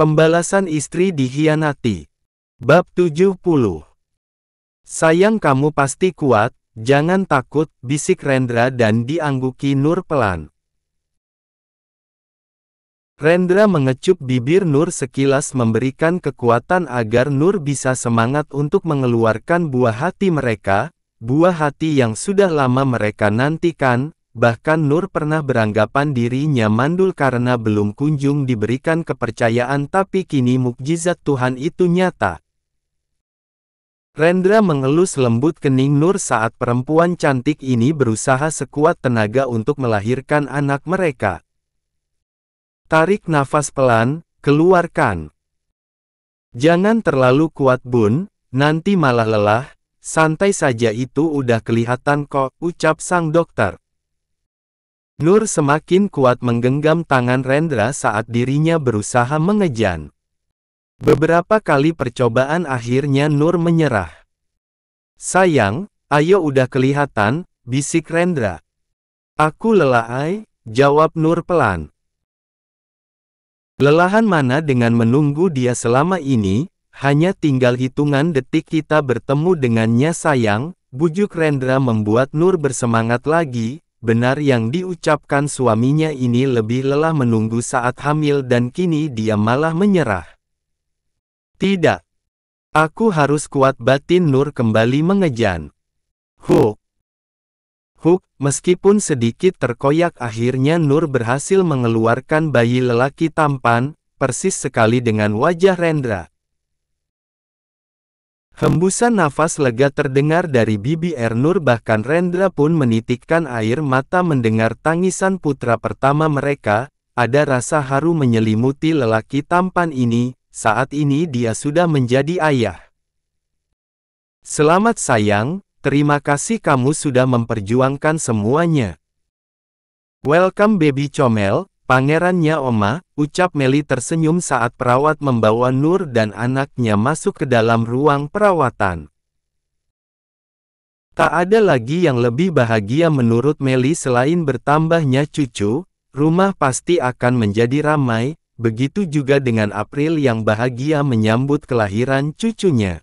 Pembalasan istri dikhianati. Bab 70. Sayang, kamu pasti kuat, jangan takut, bisik Rendra dan diangguki Nur pelan. Rendra mengecup bibir Nur sekilas memberikan kekuatan agar Nur bisa semangat untuk mengeluarkan buah hati mereka, buah hati yang sudah lama mereka nantikan. Bahkan Nur pernah beranggapan dirinya mandul karena belum kunjung diberikan kepercayaan, tapi kini mukjizat Tuhan itu nyata. Rendra mengelus lembut kening Nur saat perempuan cantik ini berusaha sekuat tenaga untuk melahirkan anak mereka. Tarik nafas pelan, keluarkan. Jangan terlalu kuat Bun, nanti malah lelah, santai saja itu udah kelihatan kok, ucap sang dokter. Nur semakin kuat menggenggam tangan Rendra saat dirinya berusaha mengejan. Beberapa kali percobaan akhirnya Nur menyerah. Sayang, ayo udah kelihatan, bisik Rendra. Aku lelah jawab Nur pelan. Lelahan mana dengan menunggu dia selama ini, hanya tinggal hitungan detik kita bertemu dengannya sayang, bujuk Rendra membuat Nur bersemangat lagi. Benar yang diucapkan suaminya ini lebih lelah menunggu saat hamil dan kini dia malah menyerah. Tidak. Aku harus kuat, batin Nur kembali mengejan. Huk. Meskipun sedikit terkoyak akhirnya Nur berhasil mengeluarkan bayi lelaki tampan, persis sekali dengan wajah Rendra. Hembusan nafas lega terdengar dari bibir Nur, bahkan Rendra pun menitikkan air mata mendengar tangisan putra pertama mereka. Ada rasa haru menyelimuti lelaki tampan ini, saat ini dia sudah menjadi ayah. Selamat sayang, terima kasih kamu sudah memperjuangkan semuanya. Welcome baby comel, pangerannya Oma, ucap Meli tersenyum saat perawat membawa Nur dan anaknya masuk ke dalam ruang perawatan. Tak ada lagi yang lebih bahagia menurut Meli selain bertambahnya cucu, rumah pasti akan menjadi ramai, begitu juga dengan April yang bahagia menyambut kelahiran cucunya.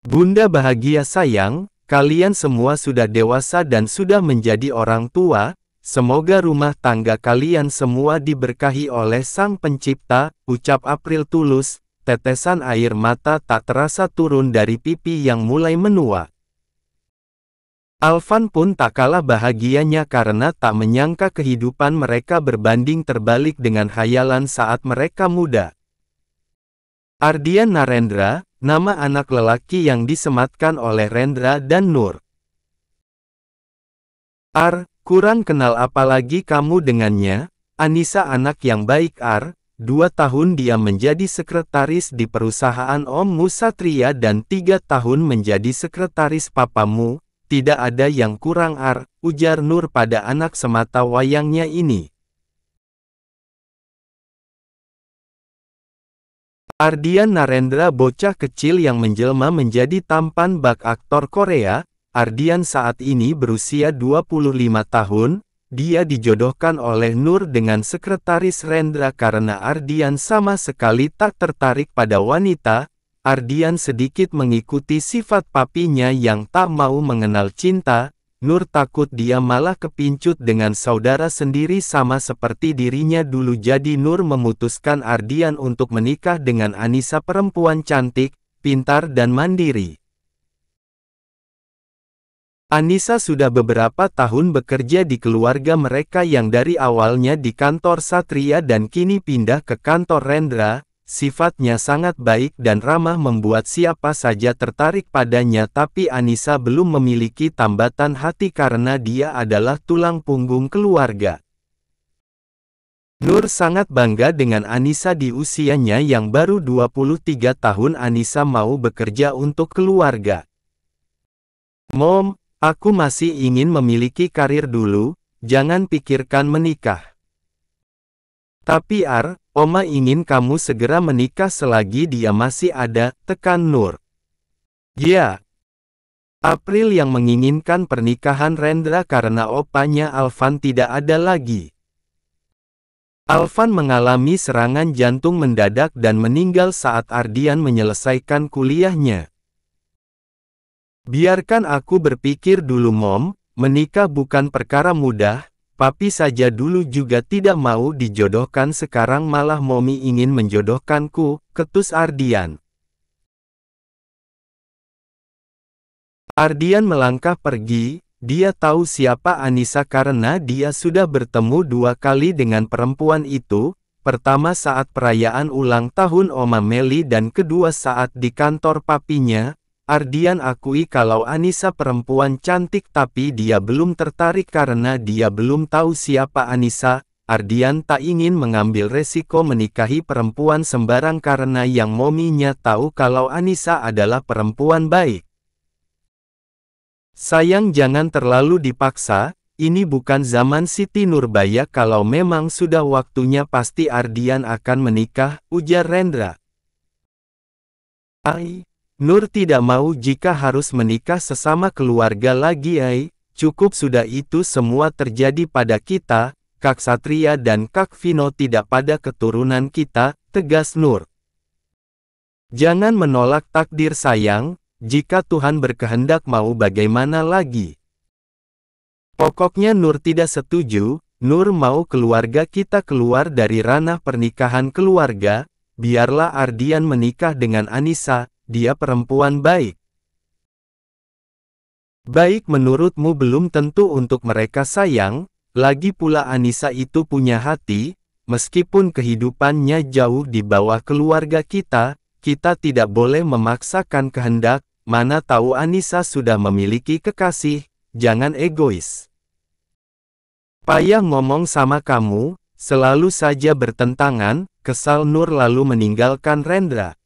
Bunda bahagia sayang, kalian semua sudah dewasa dan sudah menjadi orang tua. Semoga rumah tangga kalian semua diberkahi oleh Sang Pencipta, ucap April tulus, tetesan air mata tak terasa turun dari pipi yang mulai menua. Alvan pun tak kalah bahagianya karena tak menyangka kehidupan mereka berbanding terbalik dengan khayalan saat mereka muda. Ardian Narendra, nama anak lelaki yang disematkan oleh Rendra dan Nur. Kurang kenal apalagi kamu dengannya, Anissa anak yang baik 2 tahun dia menjadi sekretaris di perusahaan Om Satria dan 3 tahun menjadi sekretaris papamu, tidak ada yang kurang ujar Nur pada anak semata wayangnya ini. Ardian Narendra bocah kecil yang menjelma menjadi tampan bak aktor Korea. Ardian saat ini berusia 25 tahun, dia dijodohkan oleh Nur dengan sekretaris Rendra karena Ardian sama sekali tak tertarik pada wanita. Ardian sedikit mengikuti sifat papinya yang tak mau mengenal cinta. Nur takut dia malah kepincut dengan saudara sendiri sama seperti dirinya dulu, jadi Nur memutuskan Ardian untuk menikah dengan Anissa, perempuan cantik, pintar dan mandiri. Anissa sudah beberapa tahun bekerja di keluarga mereka yang dari awalnya di kantor Satria dan kini pindah ke kantor Rendra. Sifatnya sangat baik dan ramah membuat siapa saja tertarik padanya, tapi Anissa belum memiliki tambatan hati karena dia adalah tulang punggung keluarga. Nur sangat bangga dengan Anissa di usianya yang baru 23 tahun. Anissa mau bekerja untuk keluarga. Mom, aku masih ingin memiliki karir dulu, jangan pikirkan menikah. Tapi Oma ingin kamu segera menikah selagi dia masih ada, tekan Nur. Ya. April yang menginginkan pernikahan Rendra karena opanya Alvan tidak ada lagi. Alvan mengalami serangan jantung mendadak dan meninggal saat Ardian menyelesaikan kuliahnya. Biarkan aku berpikir dulu Mom, menikah bukan perkara mudah, papi saja dulu juga tidak mau dijodohkan sekarang malah Mommy ingin menjodohkanku, ketus Ardian. Ardian melangkah pergi. Dia tahu siapa Anissa karena dia sudah bertemu 2 kali dengan perempuan itu, pertama saat perayaan ulang tahun Oma Meli dan kedua saat di kantor papinya. Ardian akui kalau Anissa perempuan cantik tapi dia belum tertarik karena dia belum tahu siapa Anissa. Ardian tak ingin mengambil resiko menikahi perempuan sembarang karena yang mominya tahu kalau Anissa adalah perempuan baik. Sayang jangan terlalu dipaksa, ini bukan zaman Siti Nurbaya kalau memang sudah waktunya pasti Ardian akan menikah, ujar Rendra. Nur tidak mau jika harus menikah sesama keluarga lagi cukup sudah itu semua terjadi pada kita, Kak Satria dan Kak Vino tidak pada keturunan kita, tegas Nur. Jangan menolak takdir sayang. Jika Tuhan berkehendak mau bagaimana lagi? Pokoknya Nur tidak setuju, Nur mau keluarga kita keluar dari ranah pernikahan keluarga, biarlah Ardian menikah dengan Anissa, dia perempuan baik. Baik menurutmu belum tentu untuk mereka sayang, lagi pula Anissa itu punya hati, meskipun kehidupannya jauh di bawah keluarga kita tidak boleh memaksakan kehendak. Mana tahu Anissa sudah memiliki kekasih, jangan egois. Payah ngomong sama kamu, selalu saja bertentangan, kesal Nur lalu meninggalkan Rendra.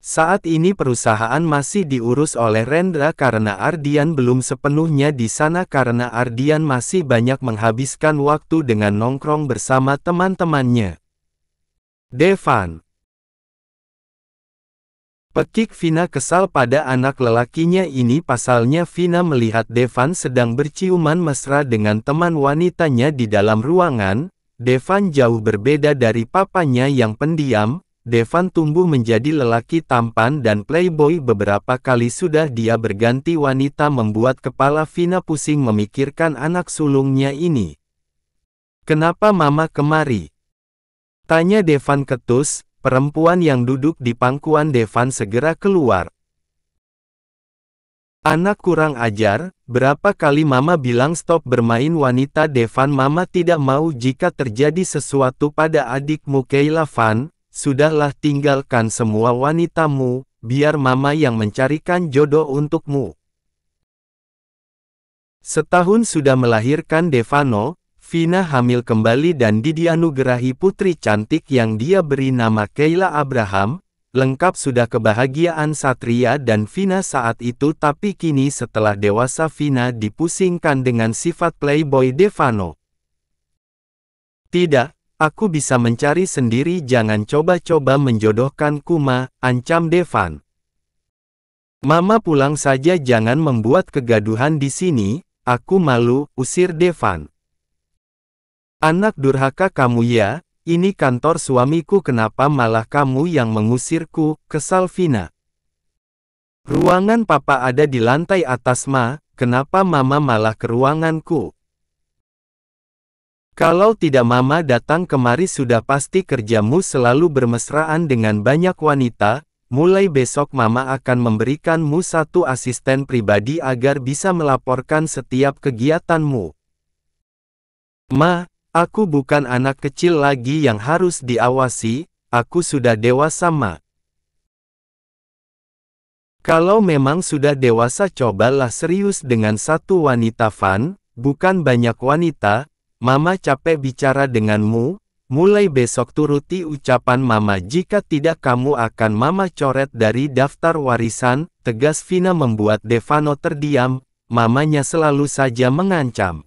Saat ini perusahaan masih diurus oleh Rendra karena Ardian belum sepenuhnya di sana karena Ardian masih banyak menghabiskan waktu dengan nongkrong bersama teman-temannya. Devan. Pekik Vina kesal pada anak lelakinya ini pasalnya Vina melihat Devan sedang berciuman mesra dengan teman wanitanya di dalam ruangan. Devan jauh berbeda dari papanya yang pendiam. Devan tumbuh menjadi lelaki tampan dan playboy beberapa kali sudah dia berganti wanita membuat kepala Vina pusing memikirkan anak sulungnya ini. Kenapa mama kemari? Tanya Devan ketus. Perempuan yang duduk di pangkuan Devan segera keluar. Anak kurang ajar, berapa kali mama bilang stop bermain wanita Devan mama tidak mau jika terjadi sesuatu pada adikmu Kayla Van, sudahlah tinggalkan semua wanitamu, biar mama yang mencarikan jodoh untukmu. Setahun sudah melahirkan Devano, Vina hamil kembali dan dianugerahi putri cantik yang dia beri nama Kayla Abraham, lengkap sudah kebahagiaan Satria dan Vina saat itu tapi kini setelah dewasa Vina dipusingkan dengan sifat playboy Devano. Tidak, aku bisa mencari sendiri jangan coba-coba menjodohkan Kuma, ancam Devan. Mama pulang saja jangan membuat kegaduhan di sini, aku malu, usir Devan. Anak durhaka kamu ya, ini kantor suamiku kenapa malah kamu yang mengusirku, kesal Vina. Ruangan papa ada di lantai atas ma, kenapa mama malah ke ruanganku? Kalau tidak mama datang kemari sudah pasti kerjamu selalu bermesraan dengan banyak wanita, mulai besok mama akan memberikanmu 1 asisten pribadi agar bisa melaporkan setiap kegiatanmu. Ma, aku bukan anak kecil lagi yang harus diawasi, aku sudah dewasa ma. Kalau memang sudah dewasa cobalah serius dengan 1 wanita Van, bukan banyak wanita, mama capek bicara denganmu, mulai besok turuti ucapan mama jika tidak kamu akan mama coret dari daftar warisan, tegas Vina membuat Devano terdiam, mamanya selalu saja mengancam.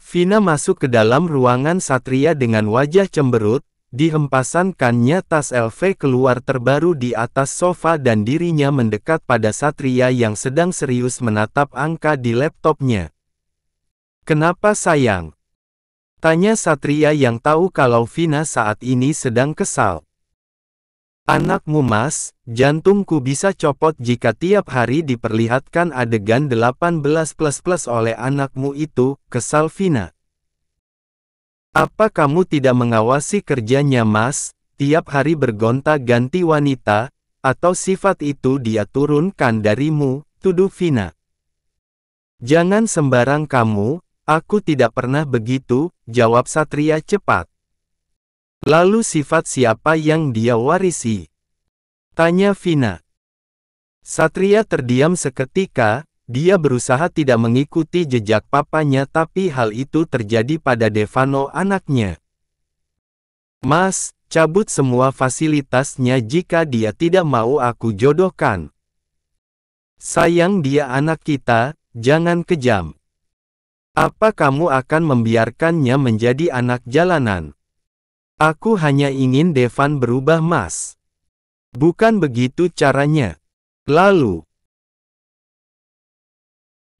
Vina masuk ke dalam ruangan Satria dengan wajah cemberut, dihempaskannya tas LV keluar terbaru di atas sofa dan dirinya mendekat pada Satria yang sedang serius menatap angka di laptopnya. Kenapa sayang? Tanya Satria yang tahu kalau Vina saat ini sedang kesal. Anakmu Mas, jantungku bisa copot jika tiap hari diperlihatkan adegan 18++ oleh anakmu itu, kesal Vina. Apa kamu tidak mengawasi kerjanya Mas, tiap hari bergonta-ganti wanita, atau sifat itu dia turunkan darimu, tuduh Vina. Jangan sembarang kamu, aku tidak pernah begitu, jawab Satria cepat. Lalu sifat siapa yang dia warisi? Tanya Vina. Satria terdiam seketika, dia berusaha tidak mengikuti jejak papanya tapi hal itu terjadi pada Devano anaknya. Mas, cabut semua fasilitasnya jika dia tidak mau aku jodohkan. Sayang dia anak kita, jangan kejam. Apa kamu akan membiarkannya menjadi anak jalanan? Aku hanya ingin Devan berubah Mas. Bukan begitu caranya. Lalu,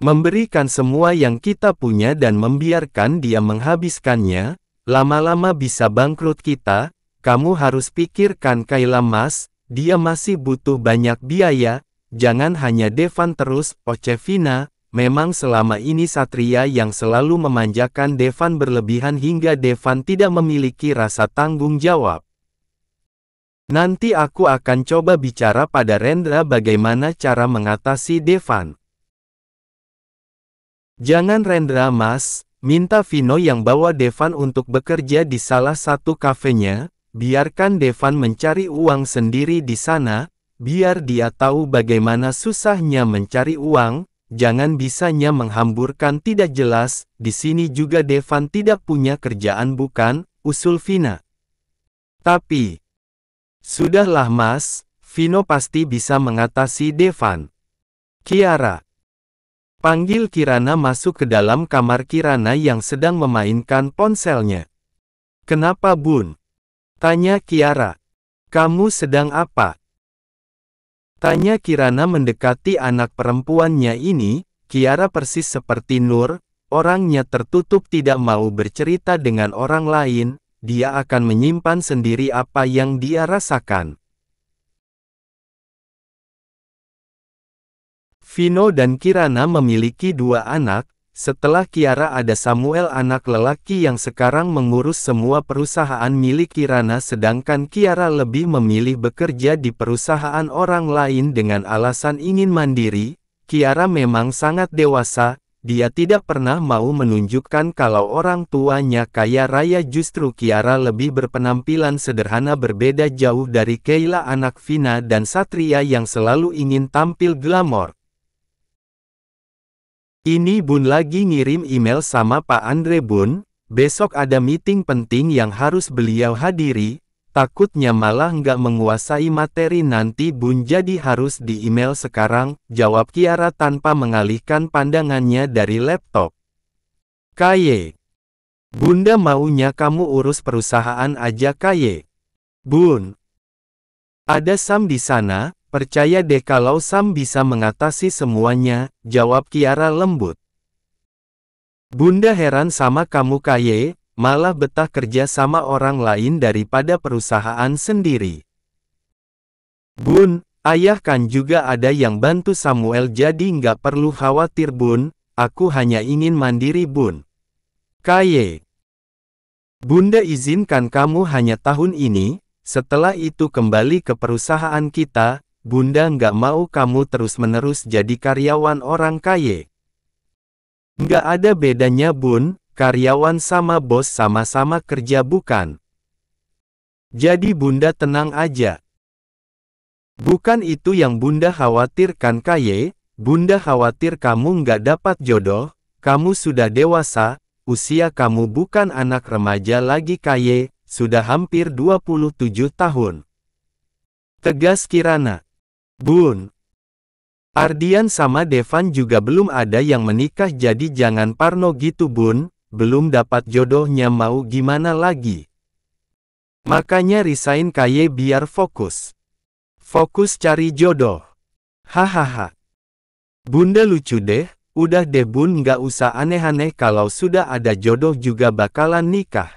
memberikan semua yang kita punya dan membiarkan dia menghabiskannya, lama-lama bisa bangkrut kita, kamu harus pikirkan Kayla Mas, dia masih butuh banyak biaya, jangan hanya Devan terus, oceh Vina. Memang selama ini Satria yang selalu memanjakan Devan berlebihan hingga Devan tidak memiliki rasa tanggung jawab. Nanti aku akan coba bicara pada Rendra bagaimana cara mengatasi Devan. Jangan Rendra Mas, minta Vino yang bawa Devan untuk bekerja di salah satu kafenya, biarkan Devan mencari uang sendiri di sana, biar dia tahu bagaimana susahnya mencari uang. Jangan bisanya menghamburkan tidak jelas, di sini juga Devan tidak punya kerjaan bukan, usul Vina. Tapi, sudahlah Mas, Vino pasti bisa mengatasi Devan. Kiara. Panggil Kirana masuk ke dalam kamar Kirana yang sedang memainkan ponselnya. Kenapa Bun? Tanya Kiara. Kamu sedang apa? Tanya Kirana mendekati anak perempuannya ini, Kiara persis seperti Nur, orangnya tertutup tidak mau bercerita dengan orang lain, dia akan menyimpan sendiri apa yang dia rasakan. Vino dan Kirana memiliki dua anak, setelah Kiara ada Samuel anak lelaki yang sekarang mengurus semua perusahaan milik Kirana sedangkan Kiara lebih memilih bekerja di perusahaan orang lain dengan alasan ingin mandiri. Kiara memang sangat dewasa, dia tidak pernah mau menunjukkan kalau orang tuanya kaya raya justru Kiara lebih berpenampilan sederhana berbeda jauh dari Kayla anak Vina dan Satria yang selalu ingin tampil glamor. Ini Bun lagi ngirim email sama Pak Andre Bun, besok ada meeting penting yang harus beliau hadiri, takutnya malah nggak menguasai materi nanti Bun jadi harus di email sekarang, jawab Kiara tanpa mengalihkan pandangannya dari laptop. Kaye. Bunda maunya kamu urus perusahaan aja Kaye. Bun. Ada Sam di sana. Percaya deh kalau Sam bisa mengatasi semuanya, jawab Kiara lembut. Bunda heran sama kamu Kaye, malah betah kerja sama orang lain daripada perusahaan sendiri. Bun, ayah kan juga ada yang bantu Samuel jadi nggak perlu khawatir Bun, aku hanya ingin mandiri Bun. Kaye. Bunda izinkan kamu hanya tahun ini, setelah itu kembali ke perusahaan kita. Bunda nggak mau kamu terus-menerus jadi karyawan orang kaya. Nggak ada bedanya Bun, karyawan sama bos sama-sama kerja bukan? Jadi Bunda tenang aja. Bukan itu yang Bunda khawatirkan Kaye, Bunda khawatir kamu nggak dapat jodoh, kamu sudah dewasa, usia kamu bukan anak remaja lagi Kaye, sudah hampir 27 tahun. Tegas Kirana. Bun. Ardian sama Devan juga belum ada yang menikah jadi jangan parno gitu Bun, belum dapat jodohnya mau gimana lagi. Makanya resign Kaye biar fokus. Fokus cari jodoh. Hahaha. Bunda lucu deh, Udah deh bun, nggak usah aneh-aneh, kalau sudah ada jodoh juga bakalan nikah.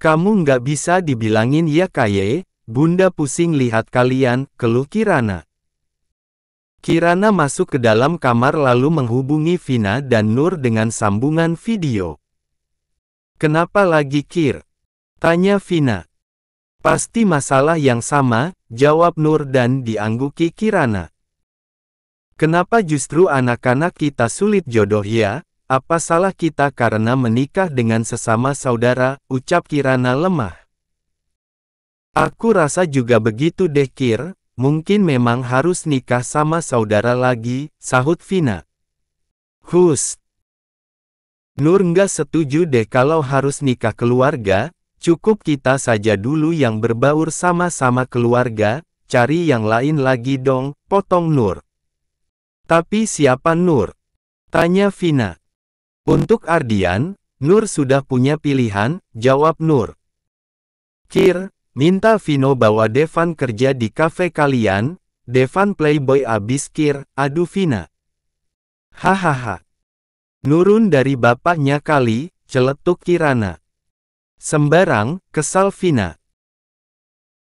Kamu nggak bisa dibilangin ya Kaye, bunda pusing lihat kalian, keluh Kirana. Kirana masuk ke dalam kamar lalu menghubungi Vina dan Nur dengan sambungan video. Kenapa lagi Kir? Tanya Vina. Pasti masalah yang sama, jawab Nur dan diangguki Kirana. Kenapa justru anak-anak kita sulit jodoh ya? Apa salah kita karena menikah dengan sesama saudara, ucap Kirana lemah. Aku rasa juga begitu deh Kir, mungkin memang harus nikah sama saudara lagi, sahut Vina. Hus. Nur nggak setuju deh kalau harus nikah keluarga, cukup kita saja dulu yang berbaur sama-sama keluarga, cari yang lain lagi dong, potong Nur. Tapi siapa Nur? Tanya Vina. Untuk Ardian, Nur sudah punya pilihan, jawab Nur. Kir, minta Vino bawa Devan kerja di kafe kalian, Devan playboy abis Kir, adu Vina. Hahaha. Nurun dari bapaknya kali, celetuk Kirana. Sembarang, kesal Vina.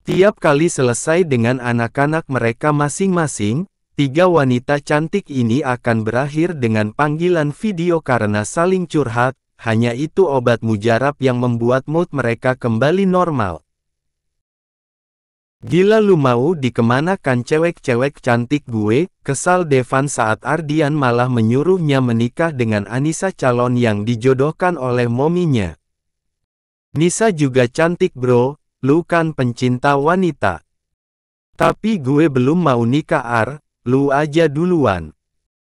Tiap kali selesai dengan anak-anak mereka masing-masing, tiga wanita cantik ini akan berakhir dengan panggilan video karena saling curhat, hanya itu obat mujarab yang membuat mood mereka kembali normal. Gila lu mau dikemanakan cewek-cewek cantik gue, kesal Devan saat Ardian malah menyuruhnya menikah dengan Anissa calon yang dijodohkan oleh mominya. Nisa juga cantik bro, lu kan pencinta wanita. Tapi gue belum mau nikah Ar. Lu aja duluan.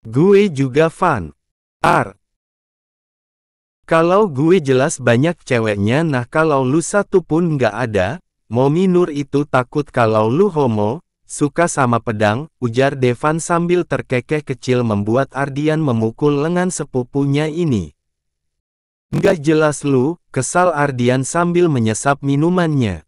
Gue juga fan. Ar. Kalau gue jelas banyak ceweknya, nah kalau lu satu pun nggak ada, Momi Nur itu takut kalau lu homo, suka sama pedang, ujar Devan sambil terkekeh kecil membuat Ardian memukul lengan sepupunya ini. Nggak jelas lu, kesal Ardian sambil menyesap minumannya.